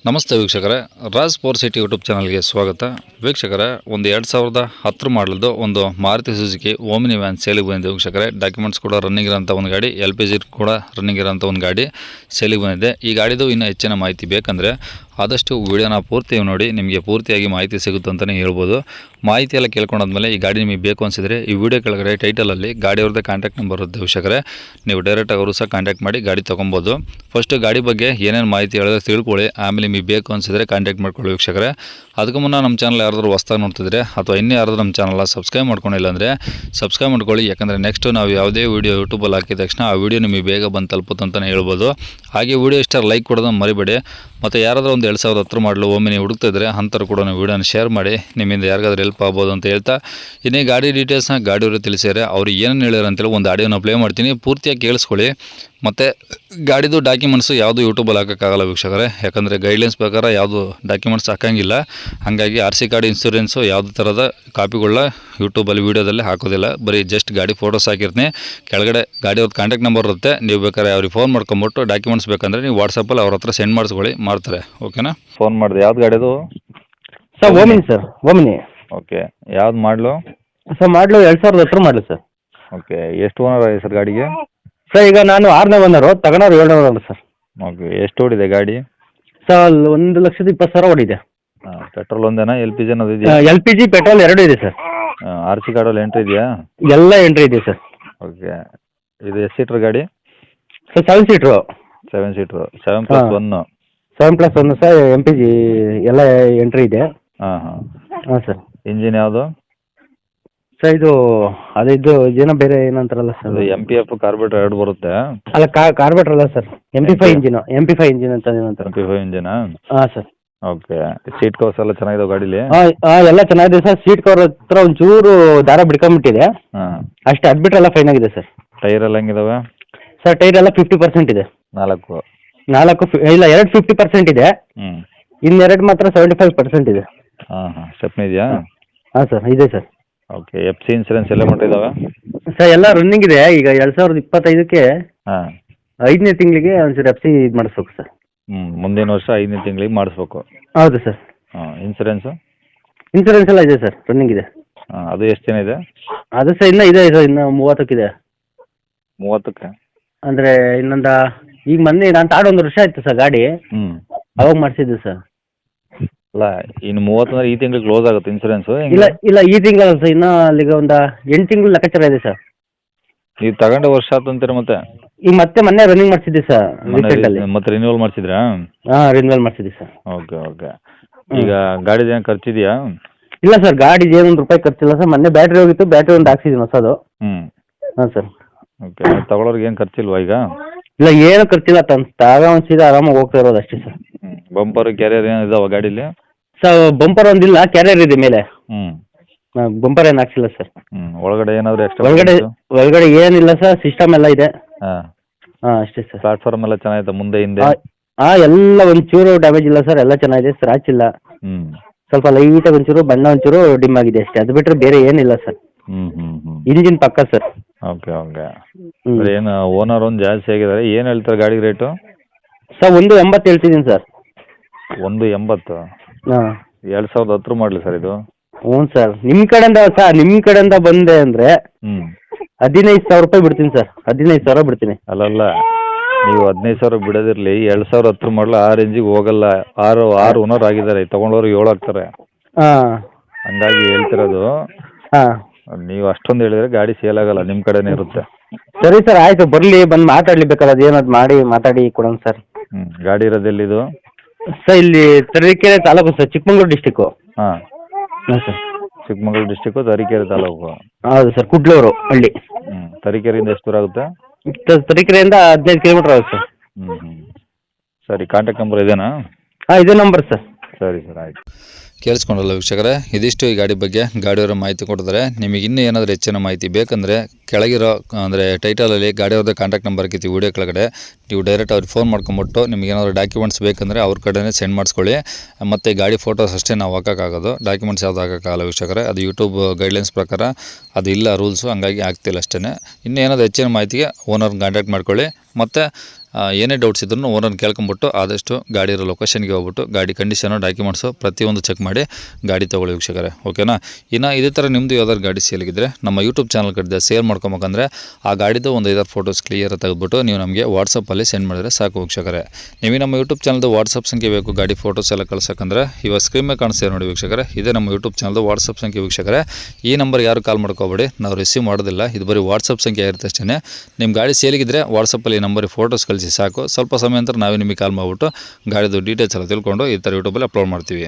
ನಮಸ್ತೆ ವೀಕ್ಷಕರೇ, Raj power city YouTube ಚಾನಲ್ಗೆ ಸ್ವಾಗತ. ವೀಕ್ಷಕರೇ, ಒಂದು 2010 ಮಾಡಲದ್ದು ಒಂದು ಮಾರುತಿ ಸುಜುಕಿ ಓಮಿನಿ ವ್ಯಾನ್ ಸೇಲಿಗೆ ಬಂದಿದೆ. ವೀಕ್ಷಕರೇ, ಡಾಕ್ಯುಮೆಂಟ್ಸ್ ಕೂಡ ರನ್ನಿಂಗ್ ಇರೋಂಥ ಒಂದು ಗಾಡಿ, LPG ಕೂಡ ರನ್ನಿಂಗ್ ಇರೋಂಥ ಒಂದು ಗಾಡಿ ಸೇಲಿಗೆ ಬಂದಿದೆ. ಈ ಗಾಡಿದು ಇನ್ನೂ ಹೆಚ್ಚಿನ ಮಾಹಿತಿ ಬೇಕಂದರೆ ಆದಷ್ಟು ವಿಡಿಯೋನ ಪೂರ್ತಿ ನೋಡಿ, ನಿಮಗೆ ಪೂರ್ತಿಯಾಗಿ ಮಾಹಿತಿ ಸಿಗುತ್ತೆ ಅಂತಲೇ ಹೇಳ್ಬೋದು. ಮಾಹಿತಿ ಎಲ್ಲ ಕೇಳ್ಕೊಂಡಾದ್ಮೇಲೆ ಈ ಗಾಡಿ ನಿಮಗೆ ಬೇಕು ಅನಿಸಿದರೆ ಈ ವಿಡಿಯೋ ಕೆಳಗಡೆ ಟೈಟಲಲ್ಲಿ ಗಾಡಿಯವ್ರದ್ದೇ ಕಾಂಟ್ಯಾಕ್ಟ್ ನಂಬರ್ ಇರುತ್ತೆ ವೀಕ್ಷಕರೇ. ನೀವು ಡೈರೆಕ್ಟಾಗಿ ಅವರು ಸಹ ಕಾಂಟ್ಯಾಕ್ಟ್ ಮಾಡಿ ಗಾಡಿ ತೊಗೊಬೋದು. ಫಸ್ಟು ಗಾಡಿ ಬಗ್ಗೆ ಏನೇನು ಮಾಹಿತಿ ಹೇಳಿದ್ರೆ ತಿಳ್ಕೊಳ್ಳಿ, ಆಮೇಲೆ ನಿಮಗೆ ಬೇಕು ಅನಿಸಿದರೆ ಕಾಂಟ್ಯಾಕ್ಟ್ ಮಾಡ್ಕೊಳ್ಳಿ ವೀಕ್ಷಕರೇ. ಅದಕ್ಕೂ ಮುನ್ನ ನಮ್ಮ ಚಾನಲ್ ಯಾರಾದರೂ ಹೊಸ್ದಾಗಿ ನೋಡ್ತಿದ್ರೆ ಅಥವಾ ಇನ್ನೂ ಯಾರಾದರೂ ನಮ್ಮ ಚಾನಲ್ನ ಸಬ್ಸ್ಕ್ರೈಬ್ ಮಾಡ್ಕೊಂಡಿಲ್ಲ ಅಂದರೆ ಸಬ್ಸ್ಕ್ರೈಬ್ ಮಾಡ್ಕೊಳ್ಳಿ. ಯಾಕಂದರೆ ನೆಕ್ಸ್ಟು ನಾವು ಯಾವುದೇ ವೀಡಿಯೋ ಯೂಟ್ಯೂಬಲ್ಲಿ ಹಾಕಿದ ತಕ್ಷಣ ಆ ವಿಡಿಯೋ ನಿಮಗೆ ಬೇಗ ಬಂದು ತಲುಪುತ್ತೆ ಅಂತಲೇ ಹೇಳ್ಬೋದು. ಹಾಗೆ ವಿಡಿಯೋ ಇಷ್ಟ ಲೈಕ್ ಕೊಡೋದನ್ನು ಮರಿಬೇಡಿ. ಮತ್ತು ಯಾರಾದರೂ ಒಂದು 2010 ಮಾಡಲು ಒಮ್ಮೆ ಹುಡುಕ್ತಿದ್ರೆ ಅಂಥವ್ರು ಕೂಡ ವಿಡಿಯೋನ ಶೇರ್ ಮಾಡಿ, ನಿಮ್ಮಿಂದ ಯಾರಿಗಾದ್ರೂ ಹೆಲ್ಪ್ ಆಗ್ಬೋದು ಅಂತ ಹೇಳ್ತಾ, ಇನ್ನೇ ಗಾಡಿ ಡೀಟೇಲ್ಸ್ನ ಗಾಡಿಯವರು ತಿಳಿಸ್ಯಾರೆ. ಅವ್ರು ಏನೇನು ಹೇಳ್ಯಾರ ಅಂತೇಳಿ ಒಂದು ಆಡಿಯೋನ ಪ್ಲೇ ಮಾಡ್ತೀನಿ, ಪೂರ್ತಿಯಾಗಿ ಕೇಳಿಸ್ಕೊಳ್ಳಿ. ಮತ್ತು ಗಾಡಿದು ಡಾಕ್ಯುಮೆಂಟ್ಸು ಯಾವುದು ಯೂಟ್ಯೂಬಲ್ಲಿ ಹಾಕೋಕ್ಕಾಗಲ್ಲ ವೀಕ್ಷಕರೇ, ಯಾಕಂದರೆ ಗೈಡ್ಲೈನ್ಸ್ ಪ್ರಕಾರ ಯಾವುದು ಡಾಕ್ಯುಮೆಂಟ್ಸ್ ಹಾಕೋಂಗಿಲ್ಲ. ಹಾಗಾಗಿ RC ಕಾರ್ಡ್, ಇನ್ಸೂರೆನ್ಸು ಯಾವುದೇ ಥರದ ಕಾಪಿಗಳನ್ನ ಯೂಟ್ಯೂಬಲ್ಲಿ ವೀಡಿಯೋದಲ್ಲಿ ಹಾಕೋದಿಲ್ಲ. ಬರೀ ಜಸ್ಟ್ ಗಾಡಿ ಫೋಟೋಸ್ ಹಾಕಿರ್ತೀನಿ. ಕೆಳಗಡೆ ಗಾಡಿಯವ್ರದ್ದು ಕಾಂಟ್ಯಾಕ್ಟ್ ನಂಬರ್ ಇರುತ್ತೆ. ನೀವು ಬೇಕಾದ್ರೆ ಅವ್ರಿಗೆ ಫೋನ್ ಮಾಡ್ಕೊಂಬಿಟ್ಟು ಡಾಕ್ಯುಮೆಂಟ್ಸ್ ಬೇಕಂದರೆ ನೀವು ವಾಟ್ಸಪ್ಪಲ್ಲಿ ಅವ್ರ ಹತ್ರ ಸೆಂಡ್ ಮಾಡಿಸ್ಕೊಳ್ಳಿ, ಮಾಡ್ತಾರೆ. ಓಕೆನಾ? ಫೋನ್ ಮಾಡಿದೆ. ಯಾವ್ದು ಗಾಡಿದು sir? Omni sir, Omni. Okay, ಯಾವ್ದು ಮಾಡಲು ಸರ್? ಮಾಡಲು 2010 ಮಾಡಲು ಸರ್. ಓಕೆ, ಎಷ್ಟು ಓನರ್ ಆಗಿದೆ ಸರ್ ಗಾಡಿಗೆ? ಸರ್ ಈಗ ನಾನು 6ನೇ ಓನರು, ತಗೊಂಡವ್ರು 7ನೇ ಓನರ್ ಸರ್. ಓಕೆ, ಎಷ್ಟು ಓಡಿದೆ ಗಾಡಿ? ಸರ್ 1,20,000 ಓಡಿದೆ. ಹಾಂ, ಪೆಟ್ರೋಲ್ ಒಂದೇನಾ, LPG ಅನ್ನೋದು ಇದೆಯಾ? LPG ಪೆಟ್ರೋಲ್ 2 ಇದೆ ಸರ್. RC ಕಾರ್ಡಲ್ಲಿ ಎಂಟ್ರಿ ಇದೆಯಾ? ಎಲ್ಲ ಎಂಟ್ರಿ ಇದೆ ಸರ್. ಓಕೆ, ಇದು ಎಷ್ಟು ಸೀಟ್ರ್ ಗಾಡಿ? Sir 7 seater. 7 seater, 7+1. 7+1 sir. MPG ಎಲ್ಲ ಎಂಟ್ರಿ ಇದೆ. ಹಾಂ ಹಾಂ ಹಾಂ ಸರ್. ಇಂಜಿನ್ ಯಾವುದು ಸರ್ ಇದು ಏನೋ ಬೇರೆ ಏನಂತಾರಲ್ಲ ಸರ್, ಅದು MPF ಕಾರ್ಬೋರೇಟರ್ 2 ಬರುತ್ತೆ? ಅಲ್ಲ, ಕಾರ್ಬೋರೇಟರ್ ಅಲ್ಲ sir, MP5 engine. MP5 engine ಅಂತ ಏನಂತಾರೆ. MP5 ಇಂಜಿನಾ? ಹಾಂ ಸರ್. ಓಕೆ, ಸೀಟ್ ಕವರ್ಸ್ ಎಲ್ಲ ಚೆನ್ನಾಗಿದಾವೆ ಗಾಡೀಲಿ? ಹಾಂ ಎಲ್ಲ ಚೆನ್ನಾಗಿದೆ ಸರ್. ಸೀಟ್ ಕವರ್ ಹತ್ರ ಒಂಚೂರು ದಾರ ಬಿಡ್ಕೊಂಬಿಟ್ಟಿದೆ ಹಾಂ ಅಷ್ಟೇ, ಅದ್ಬಿಟ್ರೆಲ್ಲ ಫೈನ್ ಆಗಿದೆ ಸರ್. ಟೈರ್ ಎಲ್ಲ ಹೆಂಗಿದಾವೆ? ಸರ್ ಟೈರ್ ಎಲ್ಲ 50% ಇದೆ. 4 ಇಲ್ಲ, 2 50% ಇದೆ. ಹ್ಞೂ, ಇನ್ನೆರಡು ಮಾತ್ರ 75% ಇದೆ. ಹಾಂ ಹಾಂ, ಸ್ಟೆಪ್ನಿ ಇದೆಯಾ? ಹಾಂ ಸರ್, ಇದೆ ಸರ್. ಓಕೆ, FC ಇನ್ಸೂರೆನ್ಸ್ ಎಲ್ಲ ಮಾಡಿದ್ದಾವೆ? ಸರ್ ಎಲ್ಲ ರನ್ನಿಂಗ್ ಇದೆ. ಈಗ 2025ಕ್ಕೆ ಹಾಂ, 5ನೇ ತಿಂಗಳಿಗೆ ಒಂಚೂರು FC ಇದು ಮಾಡಿಸ್ಬೇಕು ಸರ್. ಮುಂದಿನ ವರ್ಷ 5ನೇ ತಿಂಗಳಿಗೆ ಮಾಡಿಸ್ಬೇಕು? ಹೌದು ಸರ್. ಹಾಂ, ಇನ್ಸೂರೆನ್ಸು? ಇನ್ಸೂರೆನ್ಸ್ ಎಲ್ಲ ಇದೆ ಸರ್, ರನ್ನಿಂಗ್ ಇದೆ. ಹಾಂ, ಅದು ಎಷ್ಟು ದಿನ ಇದೆ? ಅದು ಸರ್ ಇನ್ನೂ ಇದೆ ಸರ್, ಇನ್ನು 30ಕ್ಕಿದೆ. 30ಕ್ಕೆ ಅಂದರೆ ಇನ್ನೊಂದು, ಈಗ ಮೊನ್ನೆ ನಾನು ತಾಡು 1 ವರ್ಷ ಆಯಿತು ಸರ್ ಗಾಡಿ, ಅವಾಗ ಮಾಡಿಸಿದ್ದು ಸರ್. ಅಲ್ಲ, ಇನ್ನು 30 ಅಂದರೆ ಈ ತಿಂಗಳಿಗೆ ಕ್ಲೋಸ್ ಆಗುತ್ತೆ ಇನ್ಸೂರೆನ್ಸು? ಇಲ್ಲ ಈ ತಿಂಗಳಲ್ಲ ಸರ್, ಇನ್ನೂ ಅಲ್ಲಿಗೆ ಒಂದು 8 ತಿಂಗಳು ಲೆಕ್ಕಾಚಾರ ಇದೆ ಸರ್. ನೀವು ತಗೊಂಡು ವರ್ಷ ಆಯ್ತು ಅಂತೀರ ಮತ್ತೆ? ಈಗ ಮತ್ತೆ ಮೊನ್ನೆ ರನ್ನಿಂಗ್ ಮಾಡಿಸಿದ್ದೆ ಸರ್, ರೀಸೆಂಟಲ್ಲಿ. ಮತ್ತೆ ರಿನ್ಯೂವಲ್ ಮಾಡಿಸಿದ್ರಾ? ಹಾಂ, ರಿನ್ಯೂವಲ್ ಮಾಡಿಸಿದ್ದೆ ಸರ್. Okay okay. ಈಗ ಗಾಡಿದು ಏನು ಖರ್ಚಿದೆಯಾ? ಇಲ್ಲ ಸರ್, ಗಾಡಿಗೆ ಏನೊಂದು ರೂಪಾಯಿ ಖರ್ಚಿಲ್ಲ ಸರ್. ಮೊನ್ನೆ ಬ್ಯಾಟ್ರಿ ಹೋಗಿತ್ತು, ಬ್ಯಾಟ್ರಿ ಒಂದು ಹಾಕ್ಸಿದ್ದೀನಿ ಹೊಸದು. ಹಾಂ ಸರ್. ಓಕೆ, ತಗೊಳ್ಳೋರಿಗೆ ಏನು ಖರ್ಚಿಲ್ವಾ ಈಗ? ಇಲ್ಲ, ಏನು ಖರ್ಚಿಲ್ಲ, ಒಂದು ಸೀದಾ ಆರಾಮಾಗಿ ಹೋಗ್ತಾ ಇರೋದು ಅಷ್ಟೇ ಸರ್. ಬಂಪರ್ ಕ್ಯಾರಿಯರ್ ಏನು ಇದಾವ ಗಾಡೀಲಿ? ಸರ್ ಬಂಪರ್ ಒಂದಿಲ್ಲ, ಕ್ಯಾರಿಯರ್ ಇದೆ ಮೇಲೆ. ಬಂಪರ್ ಏನು ಹಾಕ್ಸಿಲ್ಲ ಸರ್. ಒಳಗಡೆ ಏನಾದರೂ ಎಕ್ಸ್ಟ್ರಾ? ಒಳಗಡೆ ಏನಿಲ್ಲ ಸರ್, ಸಿಸ್ಟಮ್ ಎಲ್ಲ ಇದೆ. ಹಾಂ ಹಾಂ, ಅಷ್ಟೇ ಸರ್. ಪ್ಲಾಟ್ಫಾರ್ಮ್ ಎಲ್ಲ ಚೆನ್ನಾಗಿದೆ ಮುಂದೆ ಹಿಂದೆ? ಹಾಂ, ಎಲ್ಲ ಒಂಚೂರು ಡ್ಯಾಮೇಜ್ ಇಲ್ಲ ಸರ್, ಎಲ್ಲ ಚೆನ್ನಾಗಿದೆ, ಸ್ಕ್ರಾಚ್ ಇಲ್ಲ. ಸ್ವಲ್ಪ ಲೈಟಾಗಿ ಒಂಚೂರು ಬಣ್ಣ ಒಂಚೂರು ಡಿಮ್ ಆಗಿದೆ ಅಷ್ಟೇ, ಅದು ಬಿಟ್ಟರೆ ಬೇರೆ ಏನಿಲ್ಲ ಸರ್. ಇಂಜಿನ್ ಪಕ್ಕ ಸರ್. Okay okay. ಏನು ಓನರ್ ಒಂದು ಜಾಸ್ತಿ ಆಗಿದ್ದಾರೆ, ಏನು ಹೇಳ್ತಾರೆ ಗಾಡಿ ರೇಟು? ಸರ್ 1.80 ಹೇಳ್ತಿದ್ದೀನಿ ಸರ್. 1.80? ಹಾಂ, 2010 ಮಾಡಲಿ ಸರ್ ಇದು? ಹ್ಞೂ ಸರ್. ನಿಮ್ಮ ಕಡೆಯಿಂದ ಬಂದೆ ಅಂದರೆ 15,000 ರೂಪಾಯಿ ಬಿಡ್ತೀನಿ ಸರ್. 15,000 ಬಿಡ್ತೀನಿ. ಅಲ್ಲಲ್ಲ, ನೀವು 15,000 ಬಿಡೋದಿರಲಿ, 2010 ಮಾಡಲು ಆ ರೇಂಜಿಗೆ ಹೋಗಲ್ಲ. 6 ಓನರ್ ಆಗಿದ್ದಾರೆ, ತೊಗೊಂಡವ್ರು 7 ಆಗ್ತಾರೆ. ಹಾಂ, ಹಂಗಾಗಿ ಹೇಳ್ತಿರೋದು. ಹಾಂ, ನೀವು ಅಷ್ಟೊಂದು ಹೇಳಿದ್ರೆ ಗಾಡಿ ಸೇಲ್ ಆಗಲ್ಲ, ನಿಮ್ಮ ಕಡೆನೇ ಇರುತ್ತೆ. ಸರಿ ಸರ್, ಆಯಿತು, ಬರಲಿ, ಬಂದು ಮಾತಾಡಲಿ ಬೇಕಾದ್ರೆ, ಅದೇನದು ಮಾತಾಡಿ ಕೊಡೋಣ ಸರ್. ಗಾಡಿ ಇರೋದೆಲ್ಲಿದು? ಸರ್ ಇಲ್ಲಿ ತರೀಕೆರೆ ತಾಲೂಕು ಸರ್, ಚಿಕ್ಕಮಗಳೂರು ಡಿಸ್ಟಿಕ್ಕು. ಹಾಂ ಹಾಂ ಸರ್. ಚಿಕ್ಕಮಗಳೂರು ಡಿಸ್ಟಿಕ್ಕು, ತರೀಕೆರೆ ತಾಲೂಕು. ಹೌದು ಸರ್, ಕುಡ್ಲೂರು ಹಳ್ಳಿ. ತರೀಕೆರೆಯಿಂದ ಎಷ್ಟು ದೂರ ಆಗುತ್ತೆ? ತರೀಕೆರೆಯಿಂದ 15 ಕಿಲೋಮೀಟ್ರ್ ಆಗುತ್ತೆ ಸರ್. ಸರಿ, ಕಾಂಟ್ಯಾಕ್ಟ್ ನಂಬರ್ ಇದೇನಾ? ಹಾಂ, ಇದೇ ನಂಬರ್ ಸರ್. ಸರಿ ಸರ್, ಆಯಿತು. ಕೇಳಿಸ್ಕೊಂಡಲ್ಲ ವೀಕ್ಷಕರೇ, ಇದಿಷ್ಟು ಈ ಗಾಡಿ ಬಗ್ಗೆ ಗಾಡಿಯವರ ಮಾಹಿತಿ ಕೊಟ್ಟಿದ್ದಾರೆ. ನಿಮಗೆ ಇನ್ನೂ ಏನಾದರೂ ಹೆಚ್ಚಿನ ಮಾಹಿತಿ ಬೇಕಂದರೆ ಕೆಳಗಿರೋ ಅಂದರೆ ಟೈಟಲಲ್ಲಿ ಗಾಡಿಯವ್ರದ್ದು ಕಾಂಟ್ಯಾಕ್ಟ್ ನಂಬರ್ ಹಾಕಿರ್ತೀವಿ ವಿಡಿಯೋ ಕೆಳಗಡೆ. ನೀವು ಡೈರೆಕ್ಟ್ ಅವ್ರಿಗೆ ಫೋನ್ ಮಾಡ್ಕೊಂಬಿಟ್ಟು ನಿಮ್ಗೆ ಏನಾದರೂ ಡಾಕ್ಯುಮೆಂಟ್ಸ್ ಬೇಕಂದರೆ ಅವ್ರ ಕಡೆನೇ ಸೆಂಡ್ ಮಾಡಿಸ್ಕೊಳ್ಳಿ. ಮತ್ತು ಗಾಡಿ ಫೋಟೋಸ್ ಅಷ್ಟೇ ನಾವು ಹಾಕೋಕ್ಕಾಗೋದು, ಡಾಕ್ಯುಮೆಂಟ್ಸ್ ಯಾವುದು ಹಾಕೋಕ್ಕಾಗಲ್ಲ ವೀಕ್ಷಕರೇ. ಅದು ಯೂಟ್ಯೂಬ್ ಗೈಡ್ಲೈನ್ಸ್ ಪ್ರಕಾರ ಅದು ಇಲ್ಲ ರೂಲ್ಸು, ಹಂಗಾಗಿ ಆಗ್ತಿಲ್ಲ ಅಷ್ಟೇ. ಇನ್ನೂ ಏನಾದರೂ ಹೆಚ್ಚಿನ ಮಾಹಿತಿಗೆ ಓನರ್ನ ಕಾಂಟ್ಯಾಕ್ಟ್ ಮಾಡ್ಕೊಳ್ಳಿ. ಮತ್ತು ಏನೇ ಡೌಟ್ಸ್ ಇದ್ರೂ ಓನರ್ನ ಕೇಳ್ಕೊಂಬಿಟ್ಟು ಆದಷ್ಟು ಗಾಡಿ ಇರೋ ಲೊಕೇಶನ್ಗೆ ಹೋಗ್ಬಿಟ್ಟು ಗಾಡಿ ಕಂಡೀಷನು ಡಾಕ್ಯುಮೆಂಟ್ಸು ಪ್ರತಿಯೊಂದು ಚೆಕ್ ಮಾಡಿ ಗಾಡಿ ತೊಗೊಳ್ಳಿ ವೀಕ್ಷಕರೇ. ಓಕೆನಾ. ಇನ್ನು ಇದೇ ಥರ ನಿಮ್ಮದು ಯಾವ್ದಾದ್ರು ಗಾಡಿ ಸೇಲಿಗಿದ್ರೆ ನಮ್ಮ ಯೂಟ್ಯೂಬ್ ಚಾನಲ್ ಕಡೆ ಸೇಲ್ ಮಾಡ್ಕೊಬೇಕಂದ್ರೆ ಆ ಗಾಡಿದು ಒಂದು 5 ಫೋಟೋಸ್ ಕ್ಲಿಯರ್ ತೆಗೆದುಬಿಟ್ಟು ನೀವು ನಮಗೆ ವಾಟ್ಸಪ್ಪಲ್ಲಿ ಸೆಂಡ್ ಮಾಡಿದ್ರೆ ಸಾಕು ವೀಕ್ಷಕರೇ. ನಿಮಗೆ ನಮ್ಮ ಯೂಟ್ಯೂಬ್ ಚಾನಲ್ದು ವಾಟ್ಸಪ್ ಸಂಖ್ಯೆ ಬೇಕು ಗಾಡಿ ಫೋಟೋಸ್ ಎಲ್ಲ ಕಳ್ಸೋಕ್ಕಂದ್ರೆ ಇವಾಗ ಸ್ಕ್ರೀನ್ ಮೇಲೆ ಕಾಣಿಸ್ತೀವಿ ನೋಡಿ ವೀಕ್ಷಕರೇ, ಇದೇ ನಮ್ಮ ಯೂಟ್ಯೂಬ್ ಚಾನಲ್ದು ವಾಟ್ಸಪ್ ಸಂಖ್ಯೆ ವೀಕ್ಷಕರೇ. ಈ ನಂಬರ್ ಯಾರು ಕಾಲ್ ಮಾಡ್ಕೋಬೇಡಿ, ನಾವು ರಿಸೀವ್ ಮಾಡೋದಿಲ್ಲ, ಇದು ಬರೀ ವಾಟ್ಸಪ್ ಸಂಖ್ಯೆ ಇರುತ್ತೆ ಅಷ್ಟೇ. ನಿಮ್ಮ ಗಾಡಿ ಸೇಲಿಗಿದ್ರೆ ವಾಟ್ಸಪ್ಪಲ್ಲಿ ಈ ನಂಬರಿಗೆ ಫೋಟೋಸ್ ಕಳಿಸಿ ಸಾಕು. ಸ್ವಲ್ಪ ಸಮಯ ನಂತರ ನಾವೇ ನಿಮಗೆ ಕಾಲ್ ಮಾಡಿಬಿಟ್ಟು ಗಾಡಿದು ಡೀಟೇಲ್ಸ್ ಎಲ್ಲ ತಿಳ್ಕೊಂಡು ಈ ಥರ ಯೂಟ್ಯೂಬಲ್ಲಿ ಅಪ್ಲೋಡ್ ಮಾಡ್ತೀವಿ.